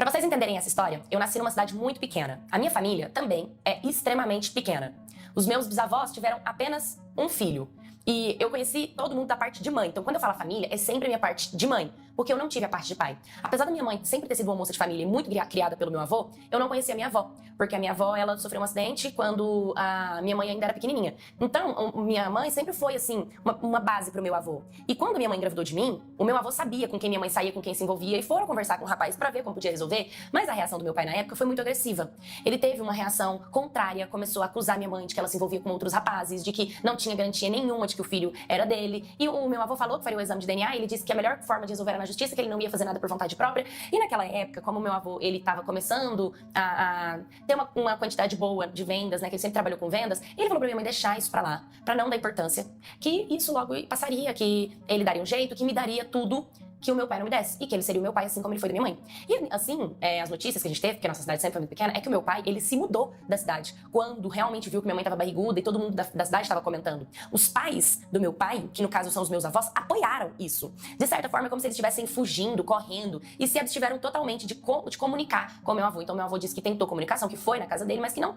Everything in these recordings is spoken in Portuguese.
Para vocês entenderem essa história, eu nasci numa cidade muito pequena. A minha família também é extremamente pequena. Os meus bisavós tiveram apenas um filho. E eu conheci todo mundo da parte de mãe. Então, quando eu falo família, é sempre a minha parte de mãe, porque eu não tive a parte de pai. Apesar da minha mãe sempre ter sido uma moça de família e muito criada pelo meu avô, eu não conhecia a minha avó, porque a minha avó, ela sofreu um acidente quando a minha mãe ainda era pequenininha. Então, minha mãe sempre foi, assim, uma base pro meu avô. E quando minha mãe engravidou de mim, o meu avô sabia com quem minha mãe saía, com quem se envolvia, e foram conversar com o rapaz pra ver como podia resolver, mas a reação do meu pai na época foi muito agressiva. Ele teve uma reação contrária, começou a acusar minha mãe de que ela se envolvia com outros rapazes, de que não tinha garantia nenhuma de que o filho era dele. E o meu avô falou que faria o exame de DNA, e ele disse que a melhor forma de resolver era na justiça, que ele não ia fazer nada por vontade própria. E naquela época, como o meu avô, ele estava começando a ter uma quantidade boa de vendas, né, que ele sempre trabalhou com vendas, ele falou pra minha mãe deixar isso pra lá, pra não dar importância, que isso logo passaria, que ele daria um jeito, que me daria tudo que o meu pai não me desse, e que ele seria o meu pai assim como ele foi da minha mãe. E assim, as notícias que a gente teve, porque a nossa cidade sempre foi muito pequena, é que o meu pai, ele se mudou da cidade, quando realmente viu que minha mãe tava barriguda e todo mundo da cidade estava comentando. Os pais do meu pai, que no caso são os meus avós, apoiaram isso. De certa forma, é como se eles estivessem fugindo, correndo, e se abstiveram totalmente de comunicar com o meu avô. Então meu avô disse que tentou comunicação, que foi na casa dele, mas que não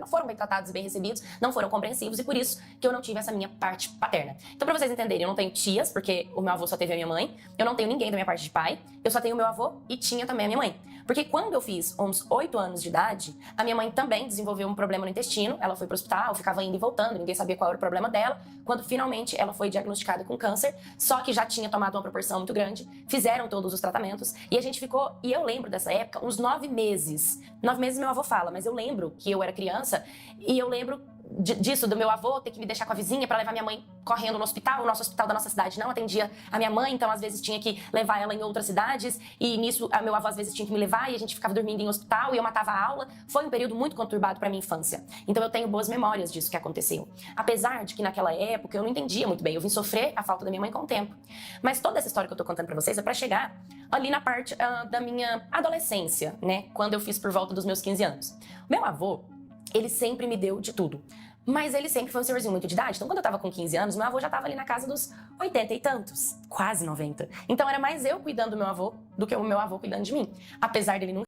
foram bem tratados e bem recebidos, não foram compreensivos, e por isso que eu não tive essa minha parte paterna. Então pra vocês entenderem, eu não tenho tias, porque o meu avô só teve a minha mãe, eu não tenho ninguém da minha parte de pai, eu só tenho o meu avô e tinha também a minha mãe. Porque quando eu fiz uns 8 anos de idade, a minha mãe também desenvolveu um problema no intestino, ela foi pro hospital, ficava indo e voltando, ninguém sabia qual era o problema dela, quando finalmente ela foi diagnosticada com câncer, só que já tinha tomado uma proporção muito grande, fizeram todos os tratamentos, e a gente ficou, e eu lembro dessa época, uns 9 meses. 9 meses meu avô fala, mas eu lembro que eu era criança, e eu lembro disso, do meu avô ter que me deixar com a vizinha pra levar minha mãe correndo no hospital. O nosso hospital da nossa cidade não atendia a minha mãe, então às vezes tinha que levar ela em outras cidades, e nisso meu avô às vezes tinha que me levar e a gente ficava dormindo em hospital e eu matava a aula. Foi um período muito conturbado pra minha infância. Então eu tenho boas memórias disso que aconteceu. Apesar de que naquela época eu não entendia muito bem, eu vim sofrer a falta da minha mãe com o tempo. Mas toda essa história que eu tô contando pra vocês é pra chegar ali na parte da minha adolescência, né? Quando eu fiz por volta dos meus 15 anos. Meu avô, ele sempre me deu de tudo. Mas ele sempre foi um senhorzinho muito de idade. Então, quando eu tava com 15 anos, meu avô já tava ali na casa dos 80 e tantos. Quase 90. Então, era mais eu cuidando do meu avô do que o meu avô cuidando de mim. Apesar dele nunca